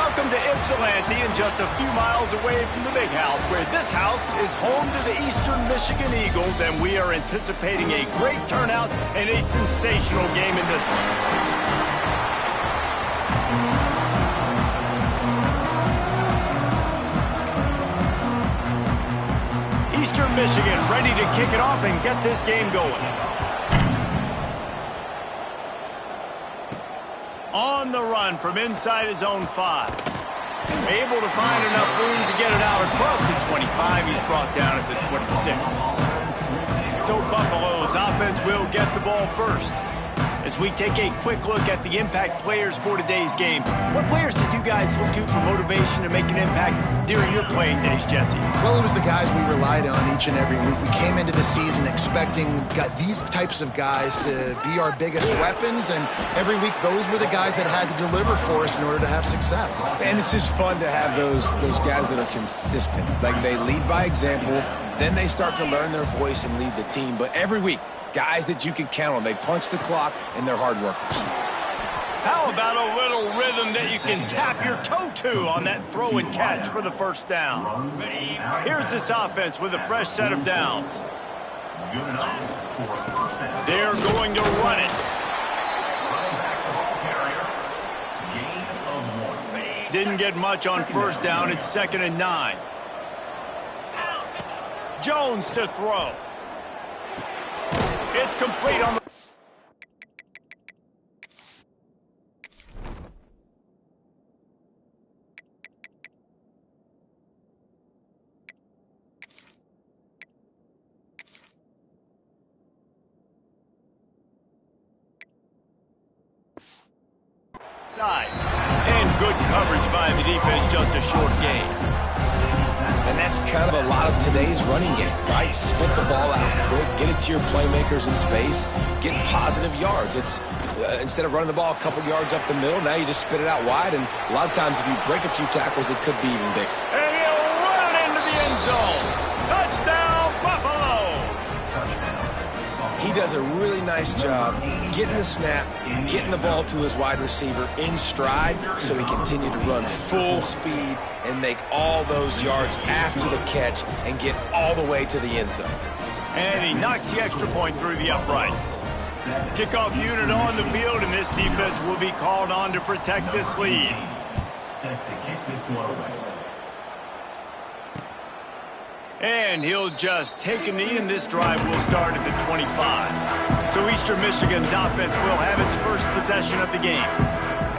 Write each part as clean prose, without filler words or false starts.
Welcome to Ypsilanti, and just a few miles away from the big house, where this house is home to the Eastern Michigan Eagles, and we are anticipating a great turnout and a sensational game in this one. Eastern Michigan ready to kick it off and get this game going. On the run from inside his own 5. Able to find enough room to get it out across the 25. He's brought down at the 26. So Buffalo's offense will get the ball first. As we take a quick look at the impact players for today's game, what players did you guys look to for motivation to make an impact during your playing days, Jesse? Well, it was the guys we relied on each and every week. We came into the season expecting these types of guys to be our biggest weapons, and every week those were the guys that had to deliver for us in order to have success. And it's just fun to have those guys that are consistent. Like, they lead by example, then they start to learn their voice and lead the team. But every week, guys that you can count on. They punch the clock, and they're hard workers. How about a little rhythm that you can tap your toe to on that throw and catch for the first down? Here's this offense with a fresh set of downs. They're going to run it. Didn't get much on first down. It's 2nd and 9. Jones to throw. It's complete on the... side. And good coverage by the defense, just a short gain. And that's kind of a lot of today's running game, right? Split the ball out quick, get it to your playmakers in space, get positive yards. It's instead of running the ball a couple yards up the middle, now you just spit it out wide, and a lot of times if you break a few tackles, it could be even bigger. And he'll run it into the end zone. Touchdown, Buffalo! He does a really nice job getting the snap, getting the ball to his wide receiver in stride, so he continued to run full speed and make all those yards after the catch and get all the way to the end zone. And he knocks the extra point through the uprights. Kickoff unit on the field, and this defense will be called on to protect this lead. Set to kick this one away. And he'll just take a knee, and this drive will start at the 25. So Eastern Michigan's offense will have its first possession of the game.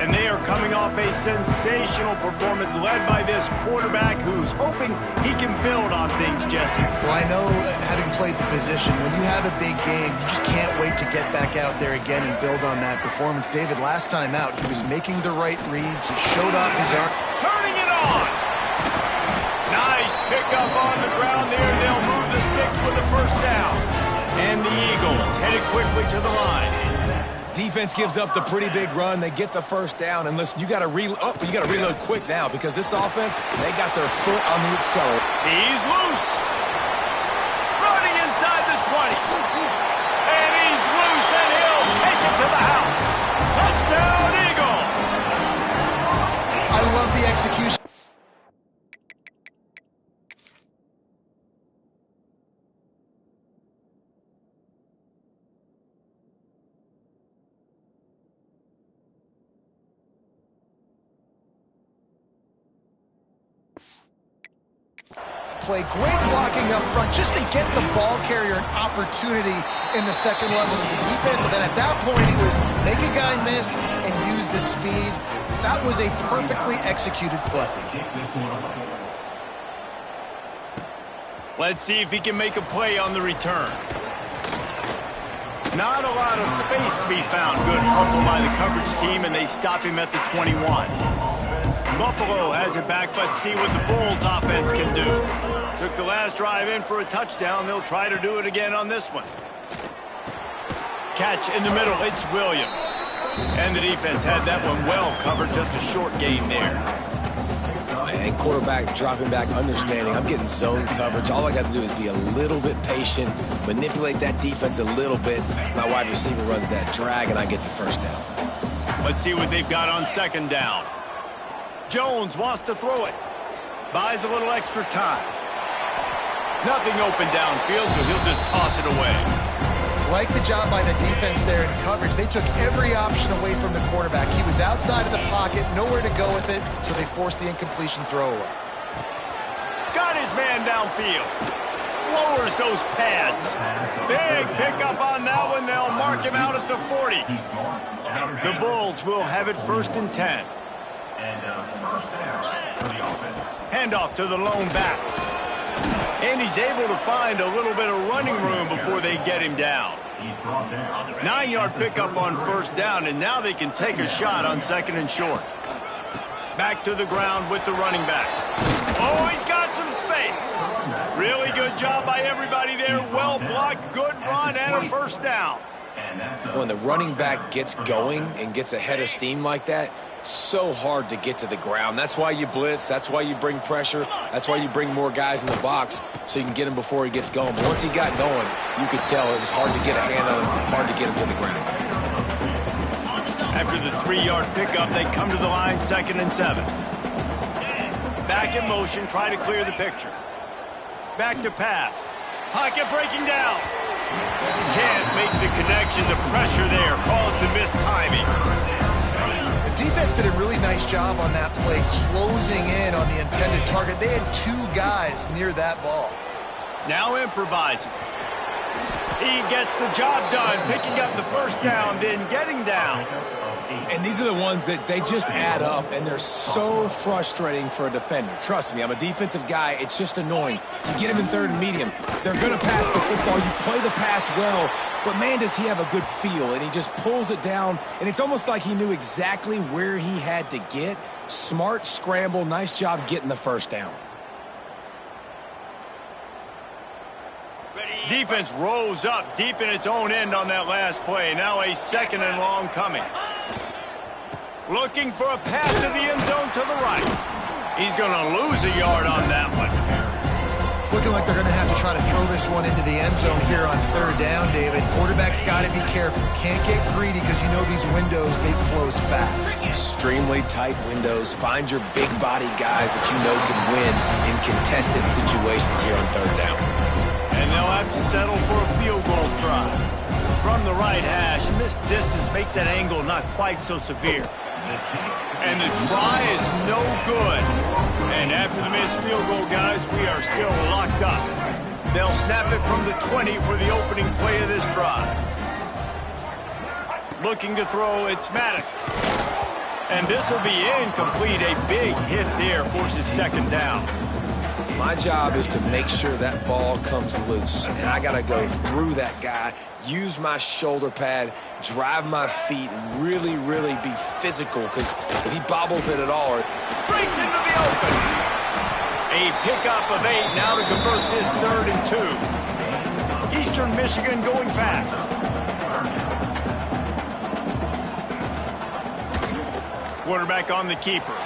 And they are coming off a sensational performance led by this quarterback who's hoping he can build on things, Jesse. Well, I know, having played the position, when you have a big game, you just can't wait to get back out there again and build on that performance. David, last time out, he was making the right reads. He showed off his arm. Turning it on! Nice pickup on the ground there. They'll move the sticks with the first down. And the Eagles headed quickly to the line. Defense gives up the pretty big run. They get the first down. And listen, you got to reload quick now, because this offense, they got their foot on the accelerator. He's loose. Running inside the 20. And he's loose, and he'll take it to the house. Touchdown, Eagles! I love the execution. Play great blocking up front just to get the ball carrier an opportunity in the second level of the defense. And then at that point, it was make a guy miss and use the speed. That was a perfectly executed play. Let's see if he can make a play on the return. Not a lot of space to be found. Good hustle by the coverage team, and they stop him at the 21. Buffalo has it back. Let's see what the Bulls offense can do. Took the last drive in for a touchdown. They'll try to do it again on this one. Catch in the middle. It's Williams. And the defense had that one well covered. Just a short gain there. And quarterback dropping back, understanding I'm getting zone coverage. All I got to do is be a little bit patient, manipulate that defense a little bit. My wide receiver runs that drag, and I get the first down. Let's see what they've got on second down. Jones wants to throw it. Buys a little extra time. Nothing open downfield, so he'll just toss it away. Like the job by the defense there in coverage. They took every option away from the quarterback. He was outside of the pocket, nowhere to go with it, so they forced the incompletion throwaway. Got his man downfield. Lowers those pads. Big pickup on that one. They'll mark him out at the 40. The Bulls will have it 1st and 10. And first down for the offense. Handoff to the lone back. And he's able to find a little bit of running room before they get him down. 9-yard pickup on 1st down, and now they can take a shot on 2nd and short. Back to the ground with the running back. Oh, he's got some space. Really good job by everybody there. Well blocked, good run, and a 1st down. When the running back gets going and gets a head of steam like that, so hard to get to the ground. That's why you blitz. That's why you bring pressure. That's why you bring more guys in the box so you can get him before he gets going. But once he got going, you could tell it was hard to get a hand on him, hard to get him to the ground. After the 3-yard pickup, they come to the line 2nd and 7. Back in motion, try to clear the picture. Back to pass. Pocket breaking down. Can't make the connection. The pressure there caused the missed timing. The defense did a really nice job on that play, closing in on the intended target. They had 2 guys near that ball. Now improvising. He gets the job done, picking up the 1st down, then getting down. And these are the ones that they just add up, and they're so frustrating for a defender. Trust me, I'm a defensive guy. It's just annoying. You get him in 3rd and medium. They're going to pass the football. You play the pass well, but man, does he have a good feel, and he just pulls it down, and it's almost like he knew exactly where he had to get. Smart scramble. Nice job getting the 1st down. Defense rose up deep in its own end on that last play. Now a 2nd and long coming. Looking for a path to the end zone to the right. He's going to lose a yard on that one. It's looking like they're going to have to try to throw this one into the end zone here on 3rd down, David. Quarterback's got to be careful. Can't get greedy because you know these windows, they close fast. Extremely tight windows. Find your big body guys that you know can win in contested situations here on 3rd down. And they'll have to settle for a field goal try. From the right hash, and this distance makes that angle not quite so severe. And the try is no good. And after the missed field goal, guys, we are still locked up. They'll snap it from the 20 for the opening play of this drive. Looking to throw, it's Maddox. And this will be incomplete. A big hit there forces 2nd down. My job is to make sure that ball comes loose, and I got to go through that guy, use my shoulder pad, drive my feet, and really, really be physical, because if he bobbles it at all... Breaks into the open. A pickup of 8 now to convert this 3rd and 2. Eastern Michigan going fast. Quarterback on the keeper.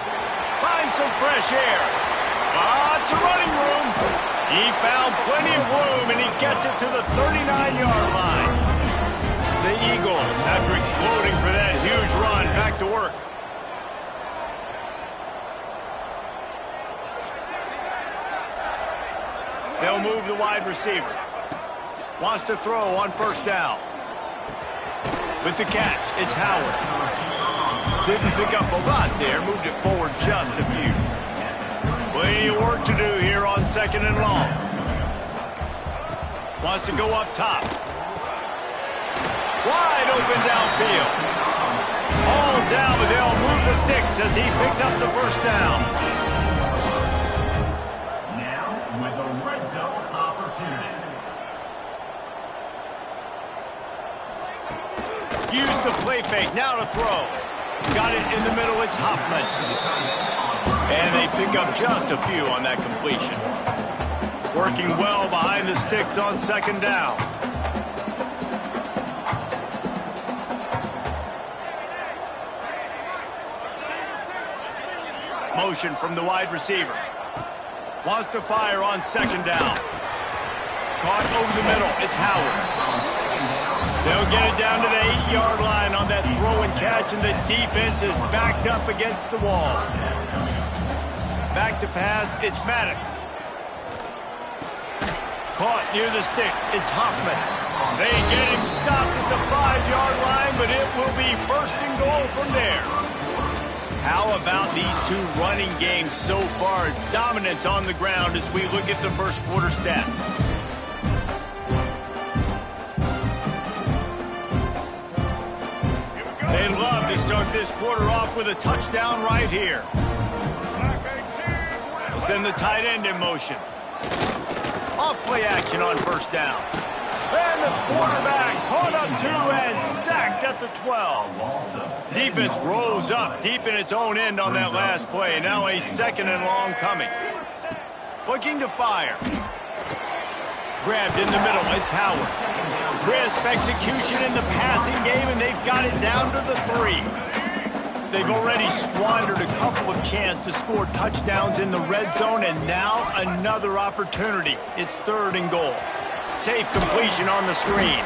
Finds some fresh air. Lots of running room. He found plenty of room, and he gets it to the 39-yard line. The Eagles, after exploding for that huge run, back to work. They'll move the wide receiver. Wants to throw on 1st down. With the catch, it's Howard. Didn't pick up a lot there, moved it forward just a few. Plenty of work to do here on 2nd and long. Wants to go up top. Wide open downfield. All down, but they'll move the sticks as he picks up the 1st down. Now with a red zone opportunity. Use the play fake, now to throw. Got it in the middle, it's Hoffman. And they pick up just a few on that completion. Working well behind the sticks on 2nd down. Motion from the wide receiver. Wants to fire on 2nd down. Caught over the middle, it's Howard. They'll get it down to the 8-yard line on that throw and catch, and the defense is backed up against the wall. Back to pass, it's Maddox. Caught near the sticks, it's Hoffman. They get him stopped at the 5-yard line, but it will be first and goal from there. How about these two running games so far? Dominance on the ground as we look at the first quarter stats. They'd love to start this quarter off with a touchdown right here. They'll send the tight end in motion. Off play action on first down. And the quarterback caught up to and sacked at the 12. Defense rose up deep in its own end on that last play. Now a second and long coming. Looking to fire. Grabbed in the middle, it's Howard. Crisp execution in the passing game, and they've got it down to the 3. They've already squandered a couple of chances to score touchdowns in the red zone, and now another opportunity. It's third and goal. Safe completion on the screen.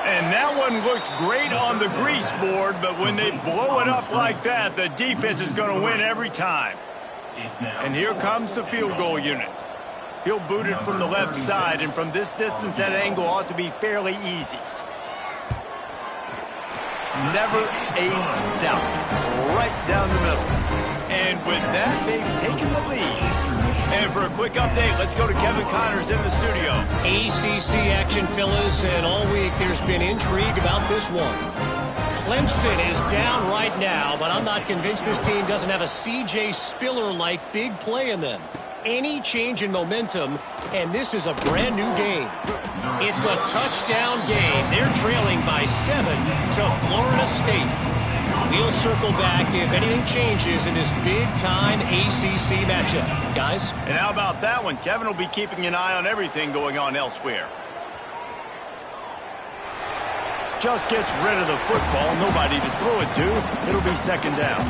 And that one looked great on the grease board, but when they blow it up like that, the defense is going to win every time. And here comes the field goal unit. He'll boot it from the left side, and from this distance, that angle ought to be fairly easy. Never a doubt. Right down the middle. And with that, they've taken the lead. And for a quick update, let's go to Kevin Connors in the studio. ACC action, fellas, and all week there's been intrigue about this one. Clemson is down right now, but I'm not convinced this team doesn't have a C.J. Spiller-like big play in them. Any change in momentum, and this is a brand new game. It's a touchdown game. They're trailing by 7 to Florida State. We'll circle back if anything changes in this big-time ACC matchup. Guys? And how about that one? Kevin will be keeping an eye on everything going on elsewhere. Just gets rid of the football. Nobody to throw it to. It'll be second down.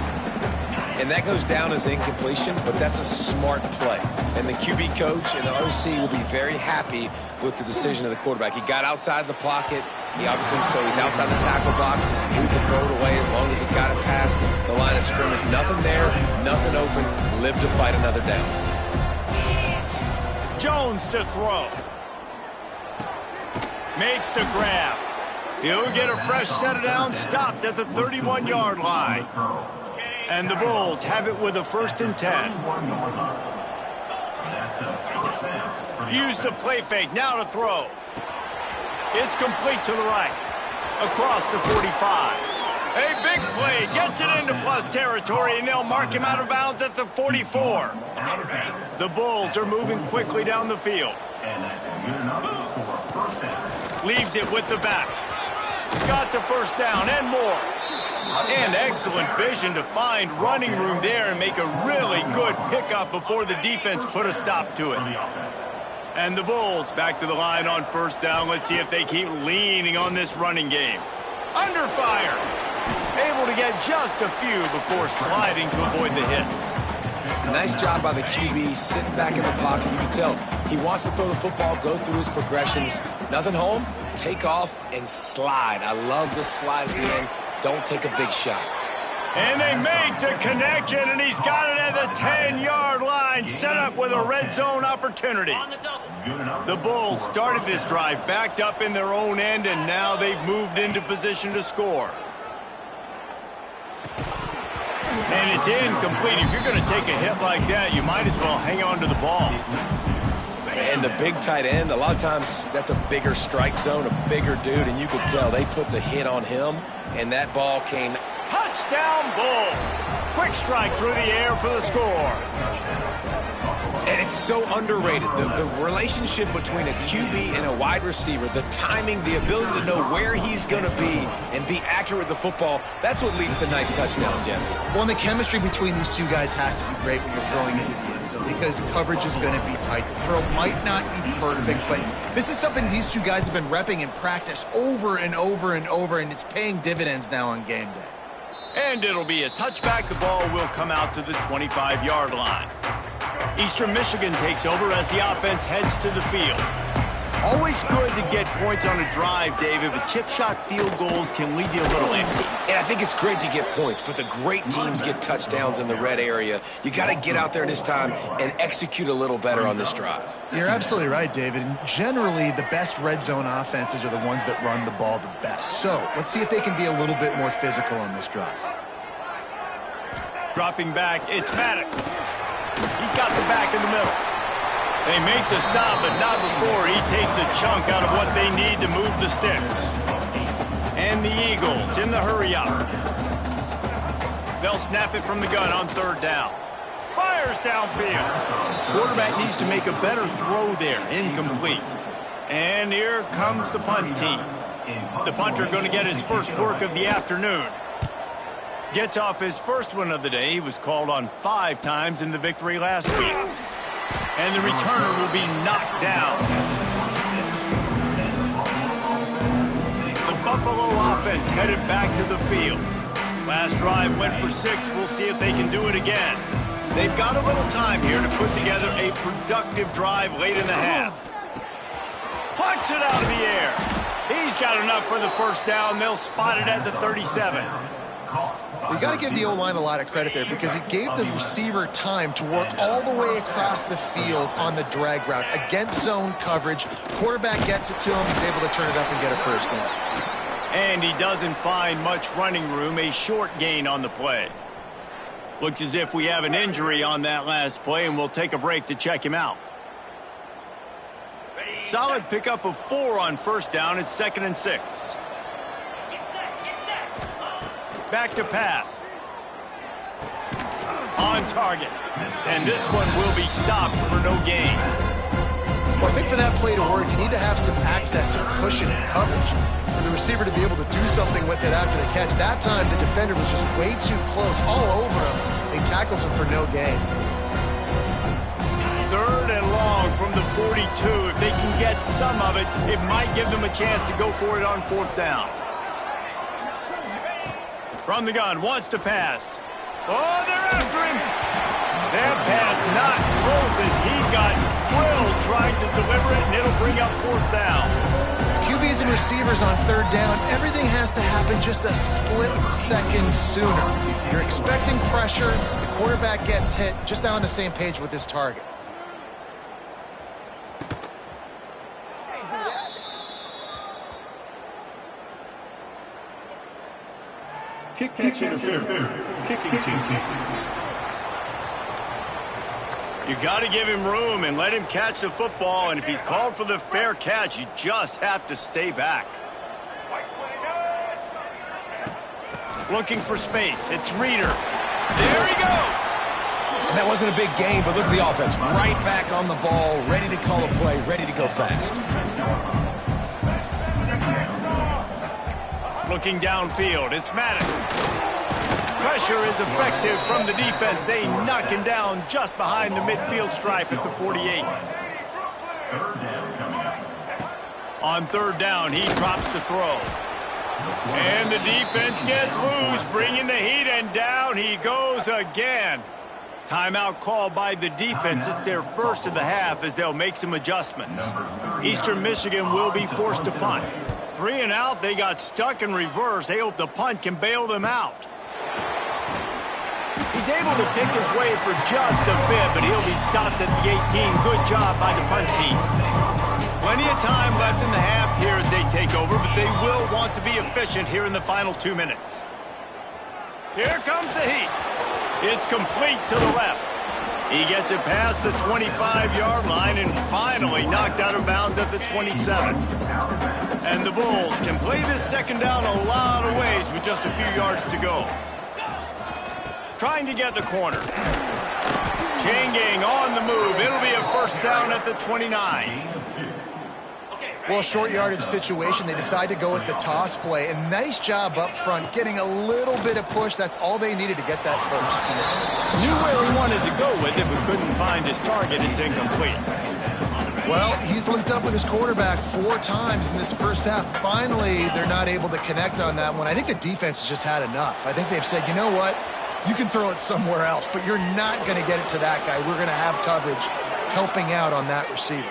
And that goes down as incompletion, but that's a smart play. And the QB coach and the OC will be very happy with the decision of the quarterback. He got outside the pocket. He obviously, so he's outside the tackle boxes. He moved to throw it away as long as he got it past the line of scrimmage. Nothing there, nothing open. Live to fight another down. Jones to throw. Makes the grab. He'll get a fresh set it down, stopped at the 31-yard line. And the Bulls have it with a 1st and 10. Use the play fake, now to throw. It's complete to the right. Across the 45. A big play, gets it into plus territory, and they'll mark him out of bounds at the 44. The Bulls are moving quickly down the field. Leaves it with the back. Got the first down and more. And excellent vision to find running room there and make a really good pickup before the defense put a stop to it. And the Bulls back to the line on first down. Let's see if they keep leaning on this running game. Under fire. Able to get just a few before sliding to avoid the hits. Nice job by the QB, sitting back in the pocket. You can tell he wants to throw the football, go through his progressions. Nothing home, take off, and slide. I love the slide at the end. Don't take a big shot. And they make the connection, and he's got it at the 10-yard line, set up with a red zone opportunity. The Bulls started this drive backed up in their own end, and now they've moved into position to score. And it's incomplete. If you're going to take a hit like that, you might as well hang on to the ball. And the big tight end, a lot of times that's a bigger strike zone, a bigger dude, and you could tell they put the hit on him, and that ball came. Touchdown, Bulls. Quick strike through the air for the score. And it's so underrated. The relationship between a QB and a wide receiver, the timing, the ability to know where he's going to be and be accurate with the football, that's what leads to nice touchdowns, Jesse. Well, and the chemistry between these two guys has to be great when you're throwing into the end zone because coverage is going to be tight. The throw might not be perfect, but this is something these two guys have been repping in practice over and over and over, and it's paying dividends now on game day. And it'll be a touchback. The ball will come out to the 25-yard line. Eastern Michigan takes over as the offense heads to the field. Always good to get points on a drive, David, but chip shot field goals can leave you a little empty. And I think it's great to get points, but the great teams get touchdowns in the red area. You got to get out there this time and execute a little better on this drive. You're absolutely right, David. And generally, the best red zone offenses are the ones that run the ball the best. So let's see if they can be a little bit more physical on this drive. Dropping back, it's Maddox. He's got the back in the middle. They make the stop, but not before he takes a chunk out of what they need to move the sticks. And the Eagles in the hurry-up. They'll snap it from the gun on third down. Fires downfield. Quarterback needs to make a better throw there. Incomplete. And here comes the punt team. The punter going to get his first work of the afternoon. Gets off his first one of the day. He was called on 5 times in the victory last week. And the returner will be knocked down. The Buffalo offense headed back to the field. Last drive went for 6. We'll see if they can do it again. They've got a little time here to put together a productive drive late in the half. Punts it out of the air. He's got enough for the first down. They'll spot it at the 37. You got to give the O-line a lot of credit there because he gave the receiver time to work all the way across the field on the drag route against zone coverage. Quarterback gets it to him. He's able to turn it up and get a first down. And he doesn't find much running room. A short gain on the play. Looks as if we have an injury on that last play, and we'll take a break to check him out. Solid pickup of 4 on first down. It's 2nd and 6. Back to pass. On target. And this one will be stopped for no gain. Well, I think for that play to work, you need to have some access or cushion and coverage for the receiver to be able to do something with it after the catch. That time, the defender was just way too close, all over him. He tackles him for no gain. 3rd and long from the 42. If they can get some of it, it might give them a chance to go for it on 4th down. From the gun, wants to pass. Oh, they're after him. That pass not close as he got drilled trying to deliver it, and it'll bring up 4th down. QBs and receivers on 3rd down, everything has to happen just a split second sooner. You're expecting pressure, the quarterback gets hit, just not on the same page with his target. Catch interference. Kicking team. You got to give him room and let him catch the football, and if he's called for the fair catch, you just have to stay back. Looking for space. It's Reeder. There he goes. And that wasn't a big gain, but look at the offense. Right back on the ball, ready to call a play, ready to go fast. Looking downfield, it's Maddox. Pressure is effective from the defense. They knock him down just behind the midfield stripe at the 48. On 3rd down, he drops to throw. And the defense gets loose, bringing the heat, and down he goes again. Timeout called by the defense. It's their first of the half as they'll make some adjustments. Eastern Michigan will be forced to punt. 3 and out, they got stuck in reverse. They hope the punt can bail them out. He's able to pick his way for just a bit, but he'll be stopped at the 18. Good job by the punt team. Plenty of time left in the half here as they take over, but they will want to be efficient here in the final 2 minutes. Here comes the heat. It's complete to the left. He gets it past the 25-yard line and finally knocked out of bounds at the 27. And the Bulls can play this 2nd down a lot of ways with just a few yards to go. Trying to get the corner. Chain gang on the move. It'll be a 1st down at the 29. Well, short yardage situation, they decide to go with the toss play. And nice job up front, getting a little bit of push. That's all they needed to get that first. Knew where he wanted to go with it, but couldn't find his target. It's incomplete. Well, he's linked up with his quarterback 4 times in this first half. Finally, they're not able to connect on that one. I think the defense has just had enough. I think they've said, you know what? You can throw it somewhere else, but you're not going to get it to that guy. We're going to have coverage helping out on that receiver.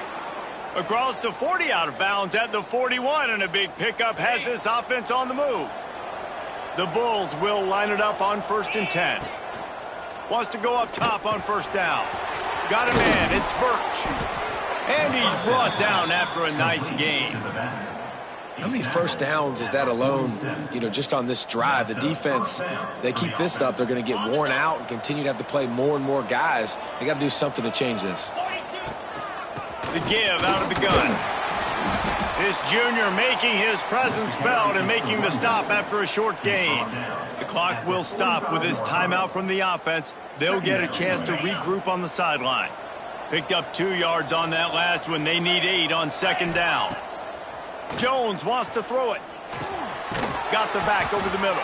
Across the 40, out of bounds at the 41, and a big pickup has this offense on the move. The Bulls will line it up on 1st and 10. Wants to go up top on 1st down. Got a man, it's Birch. And he's brought down after a nice gain. How many first downs is that alone, just on this drive? The defense, they keep this up, they're going to get worn out and continue to have to play more and more guys. They got to do something to change this. The give out of the gun. This junior making his presence felt and making the stop after a short gain. The clock will stop with this timeout from the offense. They'll get a chance to regroup on the sideline. Picked up 2 yards on that last one. They need 8 on 2nd down. Jones wants to throw it. Got the back over the middle.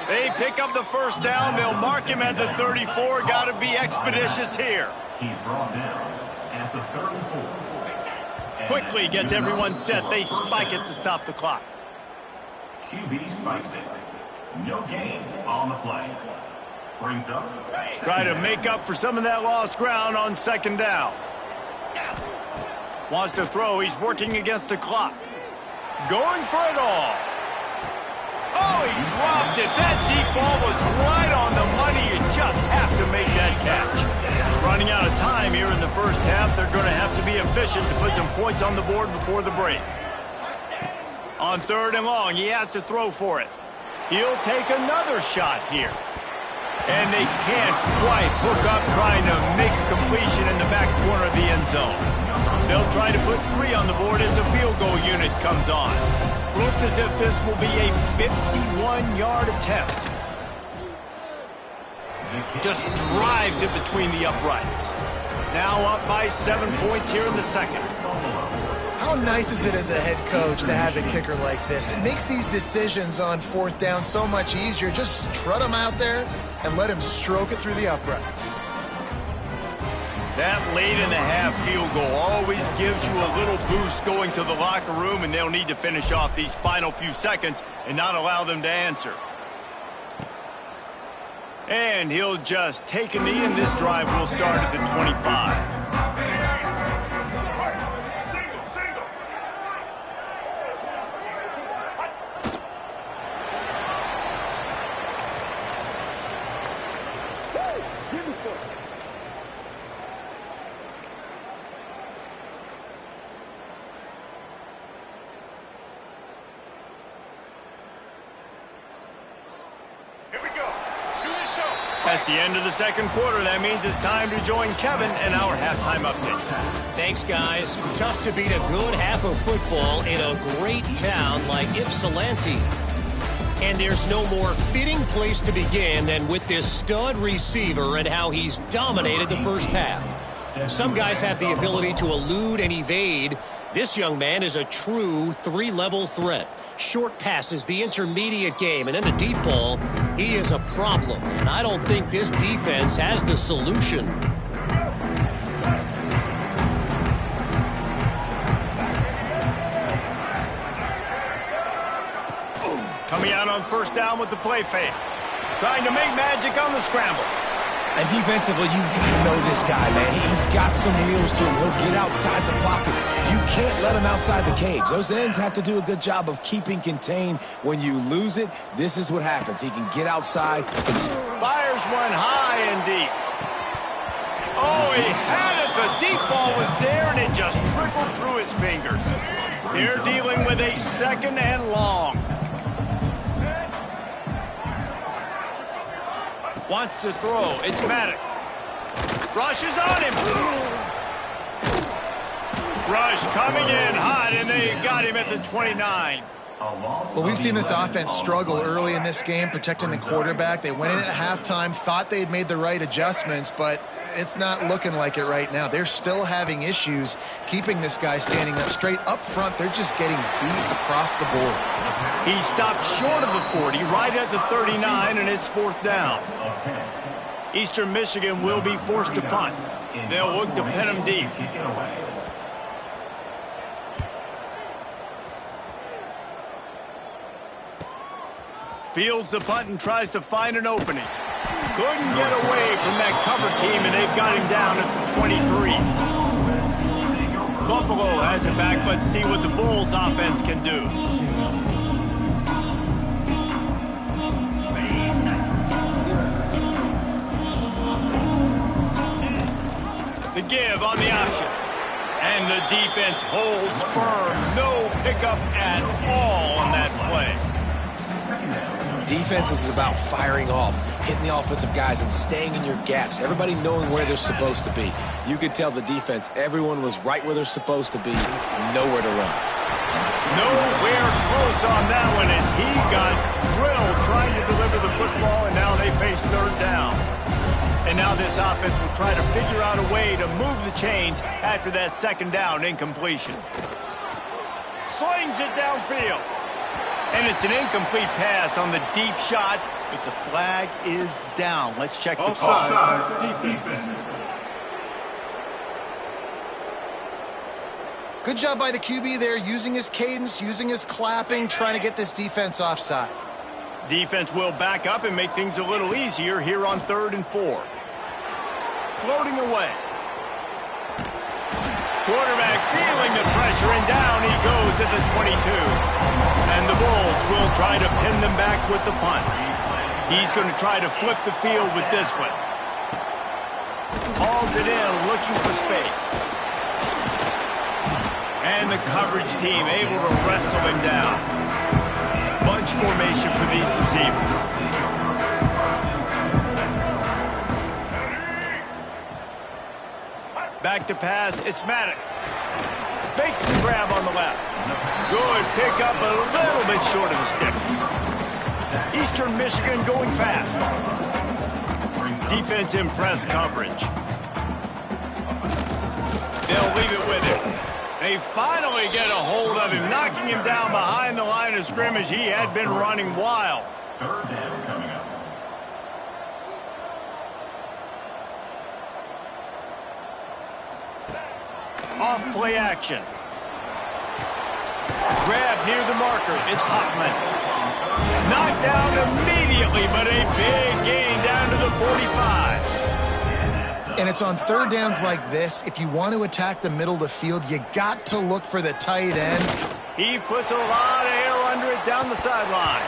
They pick up the 1st down. They'll mark him at the 34. Got to be expeditious here. He's brought down at the 34. Quickly gets everyone set. They spike it to stop the clock. QB spikes it. No gain on the play. Brings up. Try to make up for some of that lost ground on 2nd down. Wants to throw. He's working against the clock. Going for it all. Oh, he dropped it. That deep ball was right on the money. You just have to make that catch. Running out of time here in the 1st half. They're going to have to be efficient to put some points on the board before the break. On 3rd and long, he has to throw for it. He'll take another shot here. And they can't quite hook up trying to make a completion in the back corner of the end zone. They'll try to put 3 on the board as a field goal unit comes on. Looks as if this will be a 51-yard attempt. Just drives it between the uprights. Now up by 7 points here in the 2nd. How nice is it as a head coach to have a kicker like this? It makes these decisions on 4th down so much easier. Just trot him out there and let him stroke it through the uprights. That late in the half field goal always gives you a little boost going to the locker room, and they'll need to finish off these final few seconds and not allow them to answer. And he'll just take a knee, and this drive will start at the 25. That's the end of the 2nd quarter. That means it's time to join Kevin and our halftime update. Thanks, guys. Tough to beat a good half of football in a great town like Ypsilanti. And there's no more fitting place to begin than with this stud receiver and how he's dominated the 1st half. Some guys have the ability to elude and evade. This young man is a true 3-level threat. Short passes, the intermediate game, and then the deep ball. He is a problem, and I don't think this defense has the solution. Coming out on 1st down with the play fake. Trying to make magic on the scramble. And defensively, you've got to know this guy, man. He's got some wheels to him. He'll get outside the pocket. You can't let him outside the cage. Those ends have to do a good job of keeping contained. When you lose it, this is what happens. He can get outside. Fires one high and deep. Oh, he had it. The deep ball was there, and it just trickled through his fingers. They're dealing with a 2nd and long. Wants to throw. It's Maddox. Rush is on him. Rush coming in hot, and they got him at the 29. Well, we've seen this offense struggle early in this game, protecting the quarterback. They went in at halftime, thought they had made the right adjustments, but it's not looking like it right now. They're still having issues keeping this guy standing up straight. Up front, they're just getting beat across the board. He stopped short of the 40, right at the 39, and it's 4th down. Eastern Michigan will be forced to punt. They'll look to pin him deep. Fields the punt and tries to find an opening. Couldn't get away from that cover team, and they've got him down at the 23. Buffalo has it back. Let's see what the Bulls offense can do. The give on the option. And the defense holds firm. No pickup at all on that play. Defense is about firing off, hitting the offensive guys and staying in your gaps. Everybody knowing where they're supposed to be. You could tell the defense, everyone was right where they're supposed to be, nowhere to run. Nowhere close on that one as he got drilled trying to deliver the football, and now they face third down. And now this offense will try to figure out a way to move the chains after that second down incompletion. Slings it downfield. And it's an incomplete pass on the deep shot, but the flag is down. Let's check the call. Good job by the QB there, using his cadence, using his clapping, trying to get this defense offside. Defense will back up and make things a little easier here on 3rd and 4. Floating away. Quarterback feeling the pressure, and down he goes at the 22. And the Bulls will try to pin them back with the punt. He's going to try to flip the field with this one. Hauls it in, looking for space. And the coverage team able to wrestle him down. Bunch formation for these receivers. Back to pass, it's Maddox. Makes the grab on the left. Good pickup, a little bit short of the sticks. Eastern Michigan going fast. Defense in press coverage. They'll leave it with him. They finally get a hold of him, knocking him down behind the line of scrimmage. He had been running wild. Third down coming up. Off play action. Grab near the marker. It's Hoffman. Knocked down immediately, but a big gain down to the 45. And it's on third downs like this. If you want to attack the middle of the field, you got to look for the tight end. He puts a lot of air under it down the sideline.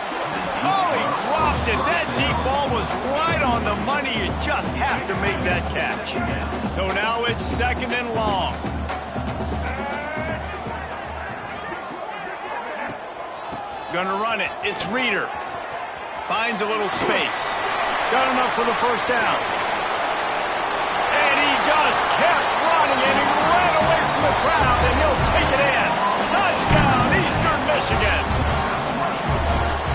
Oh, he dropped it. That deep ball was right on the money. You just have to make that catch. So now it's 2nd and long. Gonna run it. It's Reeder. Finds a little space. Got enough for the first down. And he just kept running, and he ran away from the crowd, and he'll take it in. Touchdown, Eastern Michigan.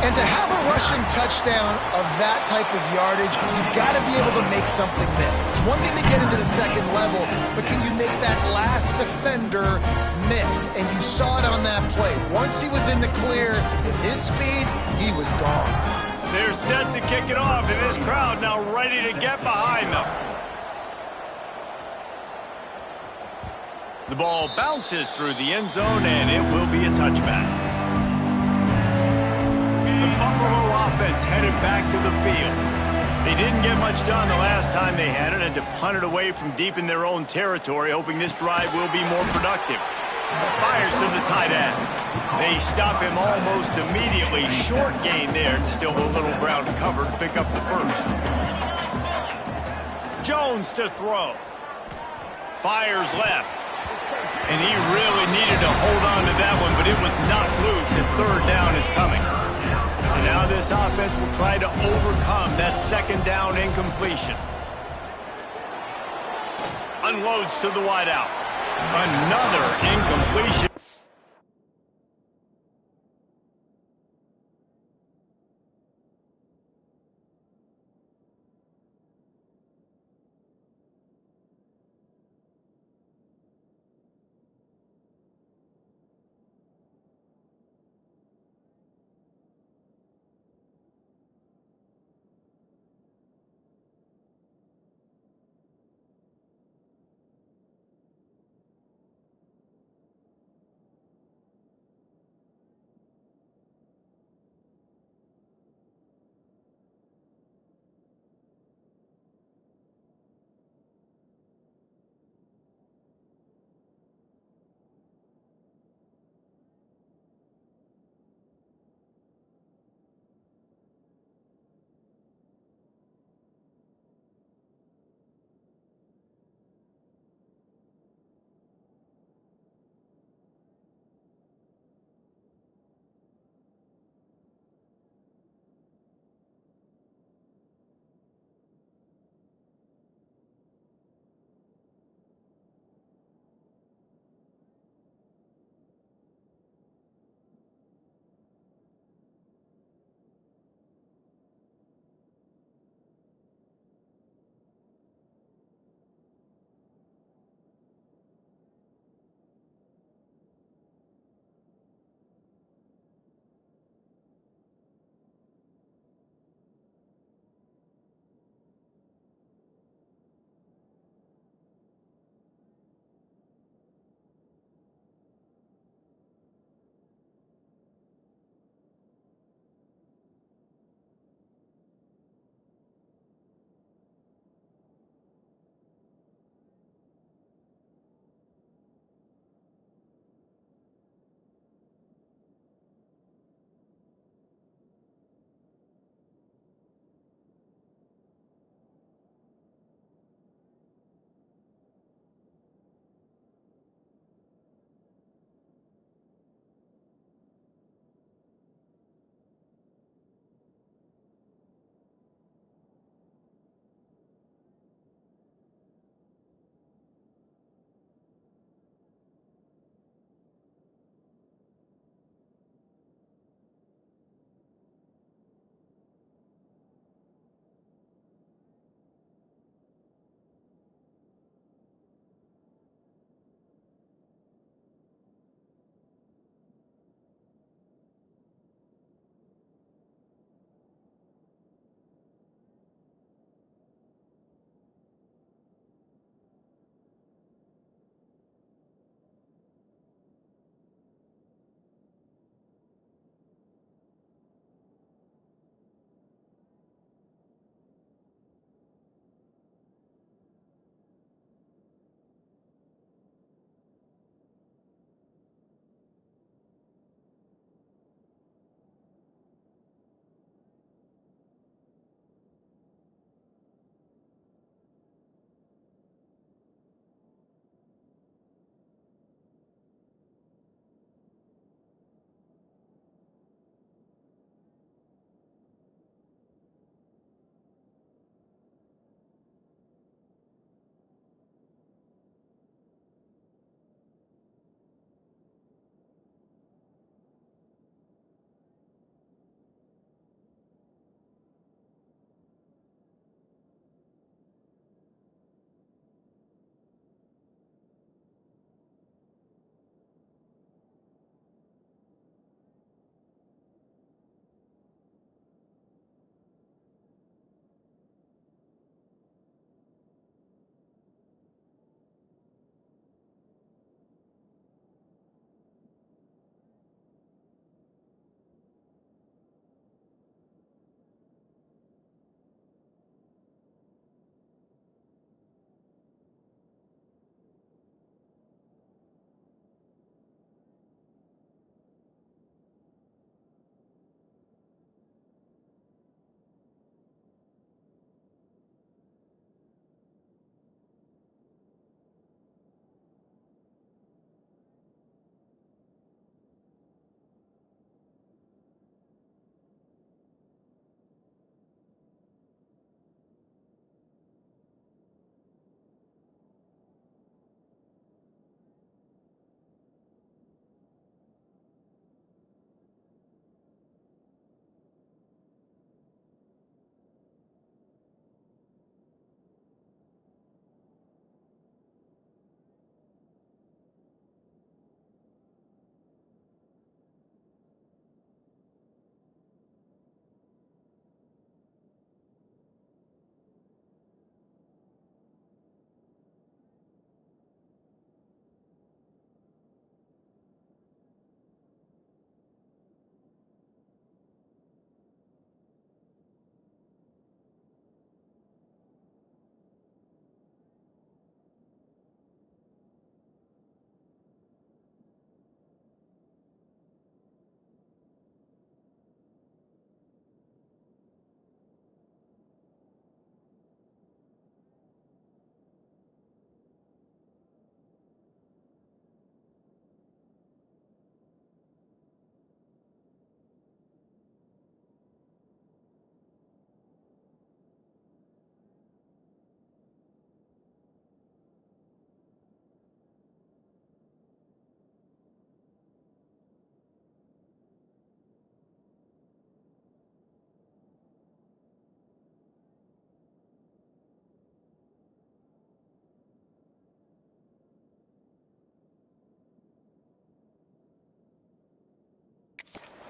And to have a rushing touchdown of that type of yardage, you've got to be able to make something miss. It's one thing to get into the second level, but can you make that last defender miss? And you saw it on that play. Once he was in the clear, with his speed, he was gone. They're set to kick it off, and this crowd now ready to get behind them. The ball bounces through the end zone, and it will be a touchback. The Buffalo offense headed back to the field. They didn't get much done the last time they had it, and to punt it away from deep in their own territory, hoping this drive will be more productive. Fires to the tight end. They stop him almost immediately. Short gain there, and still a little ground covered to pick up the first. Jones to throw. Fires left. And he really needed to hold on to that one, but it was not loose, and third down is coming. And now this offense will try to overcome that second down incompletion. Unloads to the wideout. Another incompletion.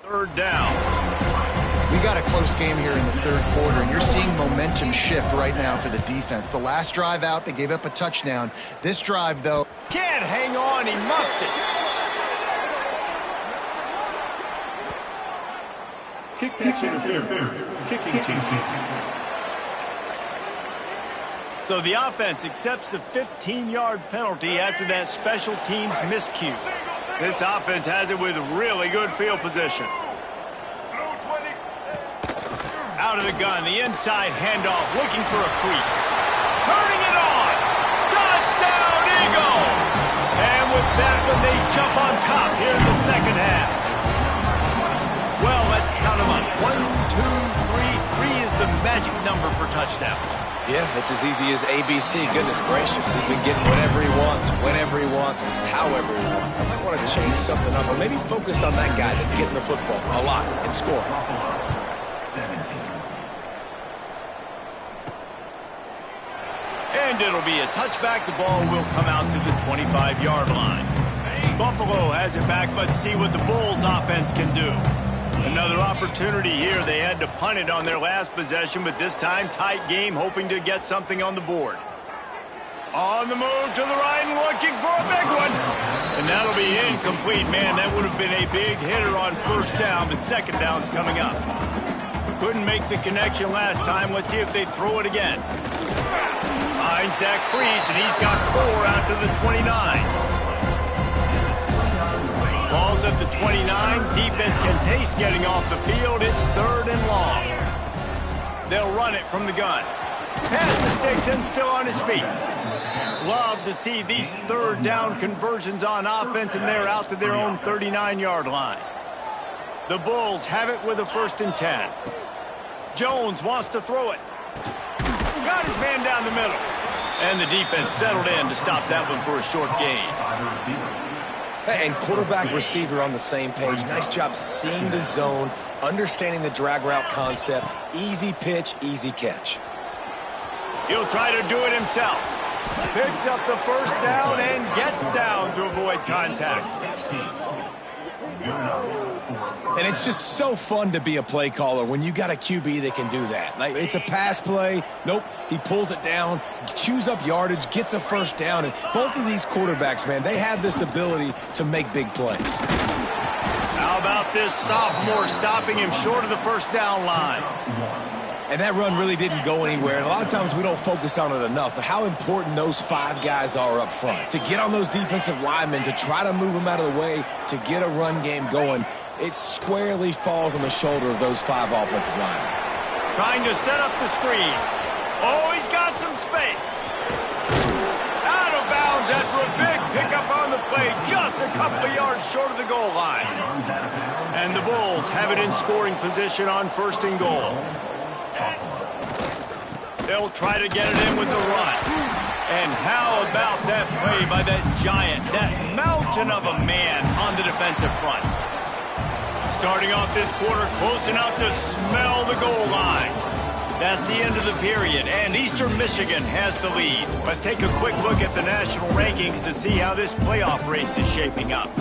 Third down. We got a close game here in the third quarter, and you're seeing momentum shift right now for the defense. The last drive out, they gave up a touchdown. This drive, though, Can't hang on. He muffs it. Kick interference. Kicking team. So the offense accepts the 15-yard penalty after that special teams miscue. This offense has it with really good field position. Out of the gun, the inside handoff, looking for a crease. Turning it on. Touchdown, Eagles! And with that one, they jump on top here in the second half. Well, let's count them up. 1, 2, 3. 3 is the magic number for touchdowns. Yeah, it's as easy as ABC. Goodness gracious. He's been getting whatever he wants, whenever he wants, however he wants. I might want to change something up, or maybe focus on that guy that's getting the football a lot and scoring. And it'll be a touchback. The ball will come out to the 25-yard line. Buffalo has it back. Let's see what the Bulls offense can do. Another opportunity here. They had to punt it on their last possession, but this time tight game, hoping to get something on the board. On the move to the right and looking for a big one. And that'll be incomplete. Man, that would have been a big hitter on first down, but second down's coming up. Couldn't make the connection last time. Let's see if they throw it again. Finds that crease, and he's got 4 out to the 29. Ball's at the 29. Defense can taste getting off the field. It's 3rd and long. They'll run it from the gun. Pass the sticks and still on his feet. Love to see these 3rd down conversions on offense, and they're out to their own 39-yard line. The Bulls have it with a 1st and 10. Jones wants to throw it. Got his man down the middle. And the defense settled in to stop that one for a short gain. And quarterback receiver on the same page. Nice job seeing the zone, understanding the drag route concept. Easy pitch, easy catch. He'll try to do it himself. Picks up the 1st down and gets down to avoid contact. And it's just so fun to be a play caller when you got a QB that can do that. Like, it's a pass play. Nope, he pulls it down, chews up yardage, gets a 1st down. And both of these quarterbacks, man, they have this ability to make big plays. How about this sophomore stopping him short of the 1st down line? And that run really didn't go anywhere. And a lot of times we don't focus on it enough, but how important those 5 guys are up front. To get on those defensive linemen, to try to move them out of the way, to get a run game going, it squarely falls on the shoulder of those 5 offensive linemen. Trying to set up the screen. Oh, he's got some space. Out of bounds after a big pickup on the play, just a couple of yards short of the goal line. And the Bulls have it in scoring position on 1st and goal. They'll try to get it in with the run. And how about that play by that giant, that mountain of a man on the defensive front? Starting off this quarter, close enough to smell the goal line. That's the end of the period, and Eastern Michigan has the lead. Let's take a quick look at the national rankings to see how this playoff race is shaping up.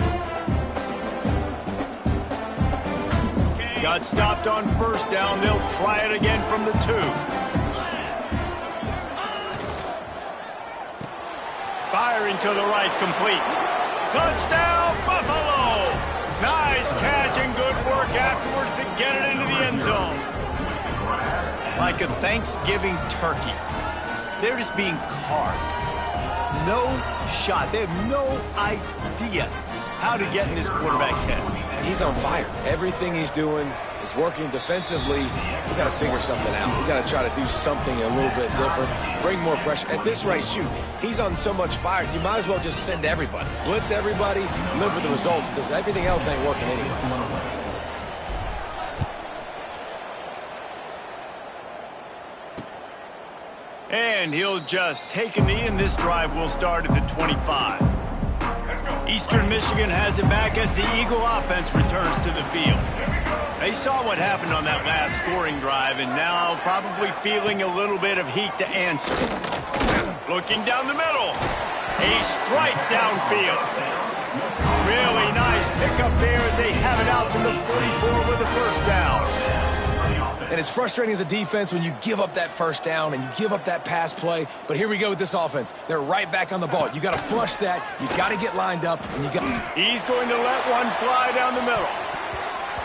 Got stopped on 1st down. They'll try it again from the 2. Firing to the right, complete. Touchdown, Buffalo! Nice catch and good work afterwards to get it into the end zone. Like a Thanksgiving turkey. They're just being carved. No shot. They have no idea how to get in this quarterback's head. He's on fire. Everything he's doing is working defensively. We got to figure something out. We got to try to do something a little bit different. Bring more pressure. At this rate, shoot, he's on so much fire, you might as well just send everybody. Blitz everybody, live with the results, because everything else ain't working anyways. And he'll just take a knee, and this drive will start at the 25. Eastern Michigan has it back as the Eagle offense returns to the field. They saw what happened on that last scoring drive, and now probably feeling a little bit of heat to answer. Looking down the middle. A strike downfield. Really nice pickup there as they have it out to the 44 with the first down. And it's frustrating as a defense when you give up that first down and you give up that pass play. But here we go with this offense. They're right back on the ball. You got to flush that. You got to get lined up, and you got. He's going to let one fly down the middle.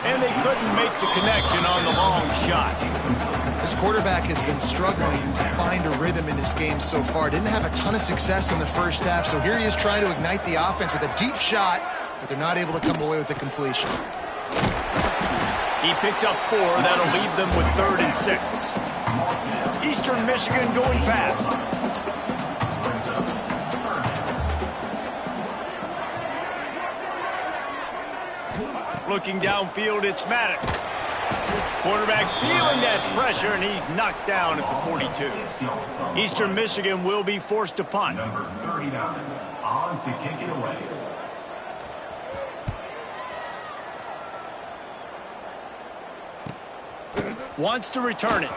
And they couldn't make the connection on the long shot. This quarterback has been struggling to find a rhythm in his game so far. Didn't have a ton of success in the first half, so here he is trying to ignite the offense with a deep shot, but they're not able to come away with the completion. He picks up 4. That'll leave them with 3rd and 6. Eastern Michigan going fast. Looking downfield, it's Maddox. Quarterback feeling that pressure, and he's knocked down at the 42. Eastern Michigan will be forced to punt. Number 39 on to kick it away. Wants to return it.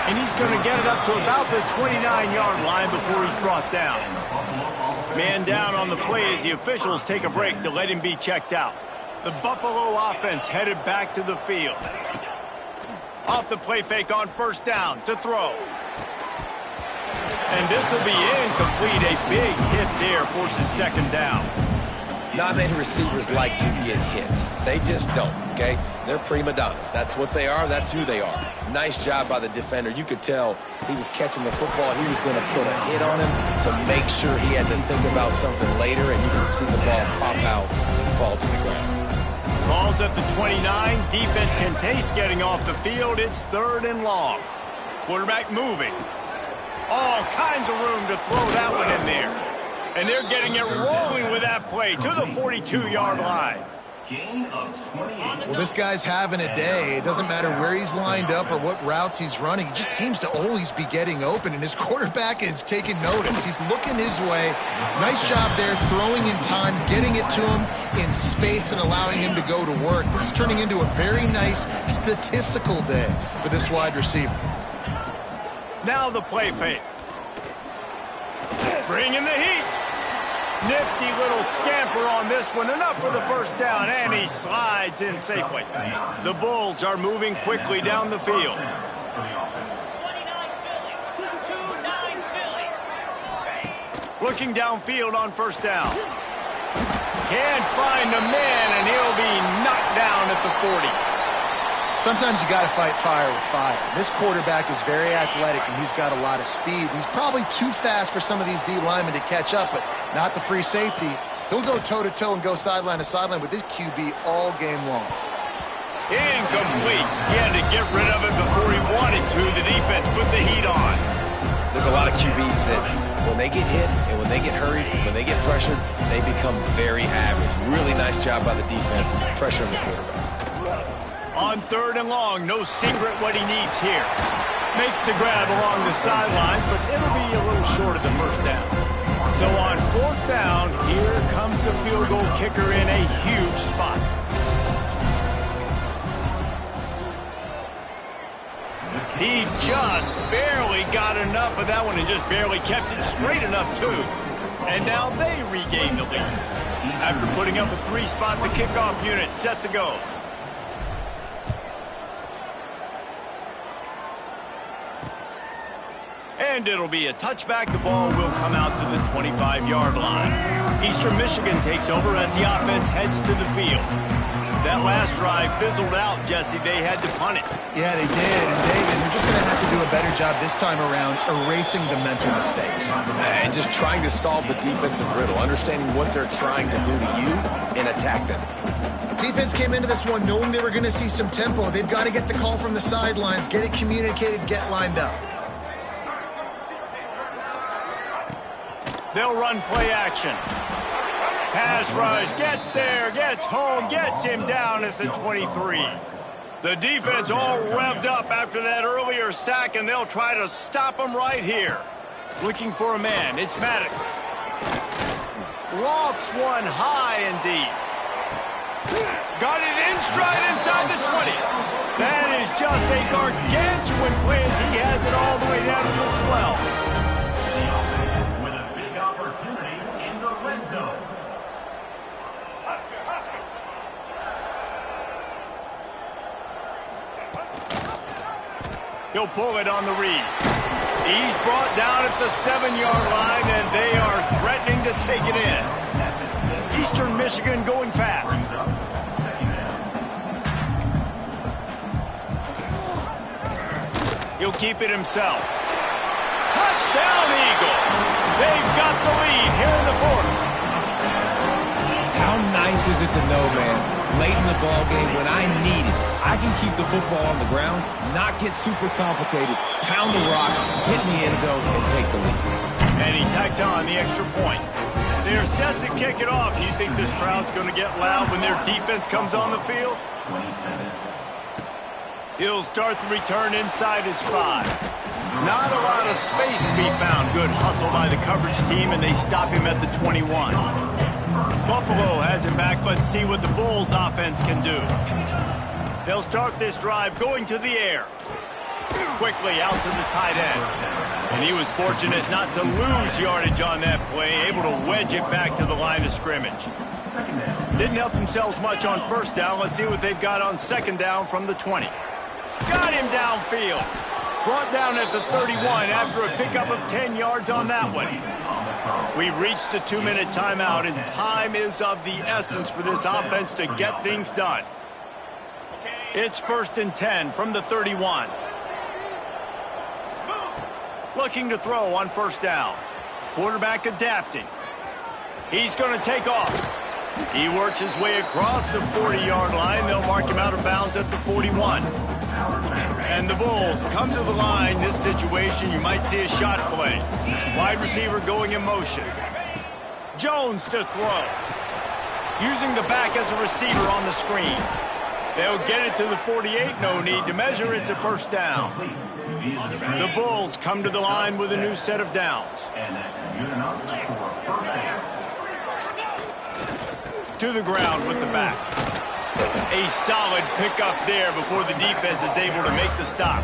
And he's going to get it up to about the 29-yard line before he's brought down. Man down on the play as the officials take a break to let him be checked out. The Buffalo offense headed back to the field. Off the play fake on first down to throw. And this will be incomplete. A big hit there forces 2nd down. Not many receivers like to get hit. They just don't, okay? They're prima donnas. That's what they are. That's who they are. Nice job by the defender. You could tell he was catching the football. He was going to put a hit on him to make sure he had to think about something later, and you can see the ball pop out and fall to the ground. Ball's at the 29. Defense can taste getting off the field. It's 3rd and long. Quarterback moving. All kinds of room to throw that one in there. And they're getting it rolling with that play to the 42-yard line. Gain of 28. Well, this guy's having a day. It doesn't matter where he's lined up or what routes he's running. He just seems to always be getting open, and his quarterback is taking notice. He's looking his way. Nice job there, throwing in time, getting it to him in space and allowing him to go to work. This is turning into a very nice statistical day for this wide receiver. Now the play fake. Bring in the heat. Nifty little scamper on this one. Enough for the first down, and he slides in safely. The Bulls are moving quickly down the field. Looking downfield on first down. Can't find the man, and he'll be knocked down at the 40. Sometimes you got to fight fire with fire. This quarterback is very athletic, and he's got a lot of speed. He's probably too fast for some of these D linemen to catch up, but not the free safety. He'll go toe-to-toe and go sideline to sideline with this QB all game long. Incomplete. He had to get rid of it before he wanted to. The defense put the heat on. There's a lot of QBs that when they get hit and when they get hurried, when they get pressured, they become very average. Really nice job by the defense, pressuring the quarterback. On 3rd and long, no secret what he needs here. Makes the grab along the sidelines, but it'll be a little short of the first down. So on 4th down, here comes the field goal kicker in a huge spot. He just barely got enough of that one and just barely kept it straight enough, too. And now they regain the lead. After putting up a 3-spot, the kickoff unit set to go. And it'll be a touchback. The ball will come out to the 25-yard line. Eastern Michigan takes over as the offense heads to the field. That last drive fizzled out, Jesse. They had to punt it. Yeah, they did. And David, they're just going to have to do a better job this time around erasing the mental mistakes. And just trying to solve the defensive riddle, understanding what they're trying to do to you and attack them. Defense came into this one knowing they were going to see some tempo. They've got to get the call from the sidelines, get it communicated, get lined up. They'll run play action. Pass rush, gets there, gets home, gets him down at the 23. The defense all revved up after that earlier sack, and they'll try to stop him right here. Looking for a man, it's Maddox. Lofts one high and deep. Got it in stride inside the 20. That is just a gargantuan play as he has it all the way down to the 12. With a big opportunity in the red He'll pull it on the read. He's brought down at the 7-yard line, and they are threatening to take it in. Eastern Michigan going fast. He'll keep it himself. Touchdown, Eagles! They've got the lead here in the fourth. How nice is it to know, man, late in the ball game when I need it, I can keep the football on the ground, not get super complicated, pound the rock, hit in the end zone, and take the lead. And he tacks on the extra point. They're set to kick it off. You think this crowd's going to get loud when their defense comes on the field? 27. He'll start the return inside his 5. Not a lot of space to be found. Good hustle by the coverage team, and they stop him at the 21. Buffalo has him back. Let's see what the Bulls offense can do. They'll start this drive going to the air. Quickly out to the tight end. And he was fortunate not to lose yardage on that play, able to wedge it back to the line of scrimmage. Didn't help themselves much on first down. Let's see what they've got on second down from the 20. Got him downfield. Brought down at the 31 after a pickup of 10 yards on that one. We've reached the 2-minute timeout, and time is of the essence for this offense to get things done. It's 1st and 10 from the 31. Looking to throw on first down. Quarterback adapting. He's going to take off. He works his way across the 40-yard line. They'll mark him out of bounds at the 41. And the Bulls come to the line. This situation, you might see a shot play. Wide receiver going in motion. Jones to throw. Using the back as a receiver on the screen. They'll get it to the 48. No need to measure. It's a first down. The Bulls come to the line with a new set of downs. And that's good enough for a first down. To the ground with the back. A solid pickup there before the defense is able to make the stop.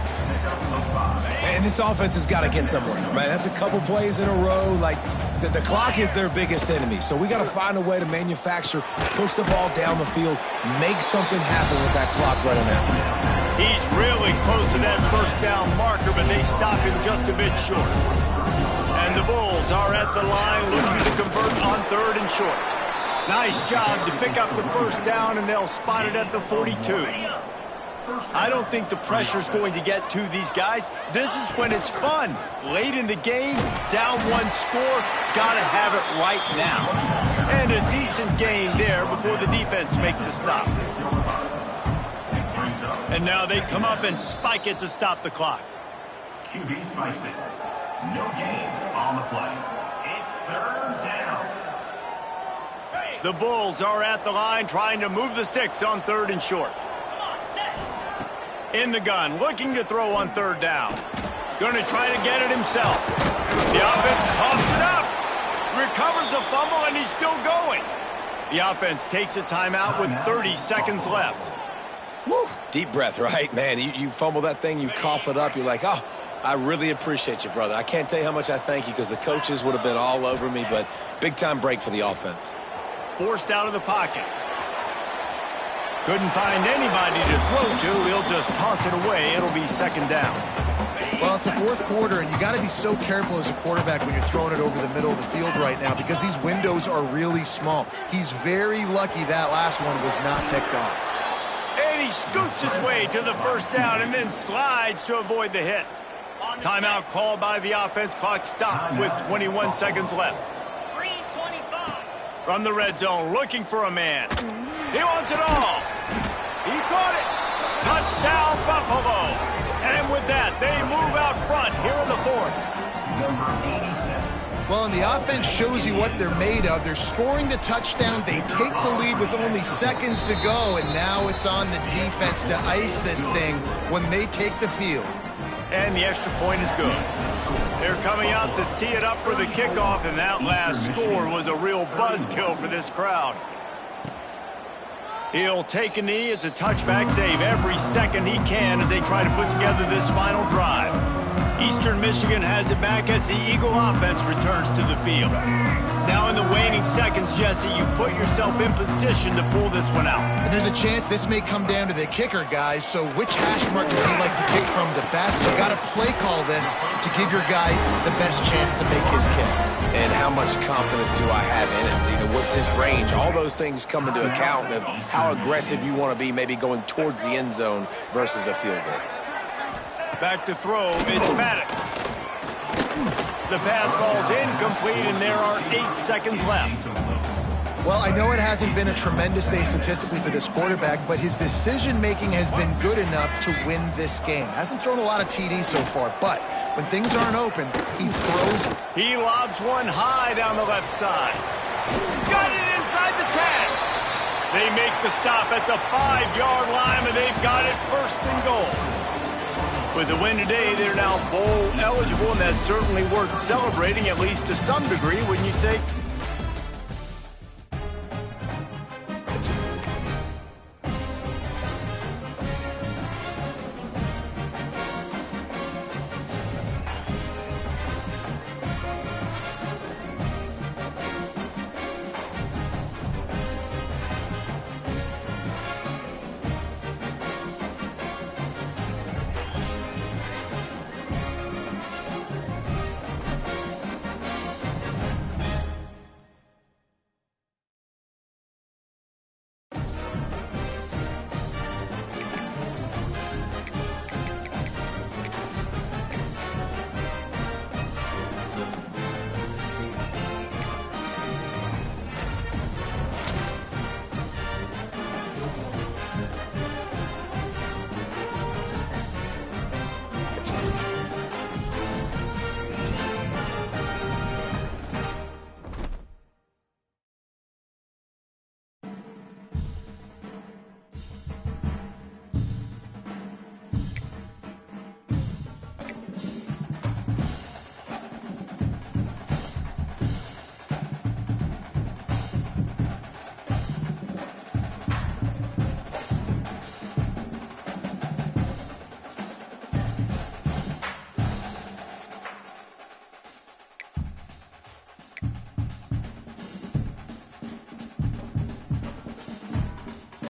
And this offense has got to get somewhere, right? That's a couple plays in a row. Like, the clock is their biggest enemy. So we got to find a way to manufacture, push the ball down the field, make something happen with that clock running out. He's really close to that first down marker, but they stop him just a bit short. And the Bulls are at the line looking to convert on 3rd and short. Nice job to pick up the first down, and they'll spot it at the 42. I don't think the pressure's going to get to these guys. This is when it's fun. Late in the game, down 1 score, gotta have it right now. And a decent gain there before the defense makes the stop. And now they come up and spike it to stop the clock. QB spikes it. No gain on the play. It's 3rd down. The Bulls are at the line trying to move the sticks on 3rd and short. In the gun, looking to throw on 3rd down. Going to try to get it himself. The offense coughs it up. Recovers the fumble, and he's still going. The offense takes a timeout with 30 seconds left. Woo. Deep breath, right? Man, you fumble that thing, you cough it up, you're like, oh, I really appreciate you, brother. I can't tell you how much I thank you because the coaches would have been all over me, but big-time break for the offense. Forced out of the pocket. Couldn't find anybody to throw to. He'll just toss it away. It'll be 2nd down. Well, it's the 4th quarter, and you got to be so careful as a quarterback when you're throwing it over the middle of the field right now because these windows are really small. He's very lucky that last one was not picked off. And he scoots his way to the first down and then slides to avoid the hit. Timeout called by the offense. Clock stopped with 21 seconds left. From the red zone, looking for a man. He wants it all. He caught it. Touchdown, Buffalo. And with that, they move out front here in the 4th. Well, and the offense shows you what they're made of. They're scoring the touchdown. They take the lead with only seconds to go, and now it's on the defense to ice this thing when they take the field. And the extra point is good. They're coming out to tee it up for the kickoff, and that last score was a real buzzkill for this crowd. He'll take a knee. It's a touchback save every second he can as they try to put together this final drive. Eastern Michigan has it back as the Eagle offense returns to the field. Now in the waning seconds, Jesse, you've put yourself in position to pull this one out. And there's a chance this may come down to the kicker, guys. So which hash mark does he like to kick from the best? You got to play call this to give your guy the best chance to make his kick. And how much confidence do I have in him? You know, what's his range? All those things come into account of how aggressive you want to be, maybe going towards the end zone versus a field goal. Back to throw, it's Maddox. The pass ball's incomplete, and there are 8 seconds left. Well, I know it hasn't been a tremendous day statistically for this quarterback, but his decision-making has been good enough to win this game. Hasn't thrown a lot of TDs so far, but when things aren't open, he throws. He lobs one high down the left side. Got it inside the 10. They make the stop at the 5-yard line, and they've got it first and goal. With the win today, they're now bowl eligible, and that's certainly worth celebrating, at least to some degree, wouldn't you say?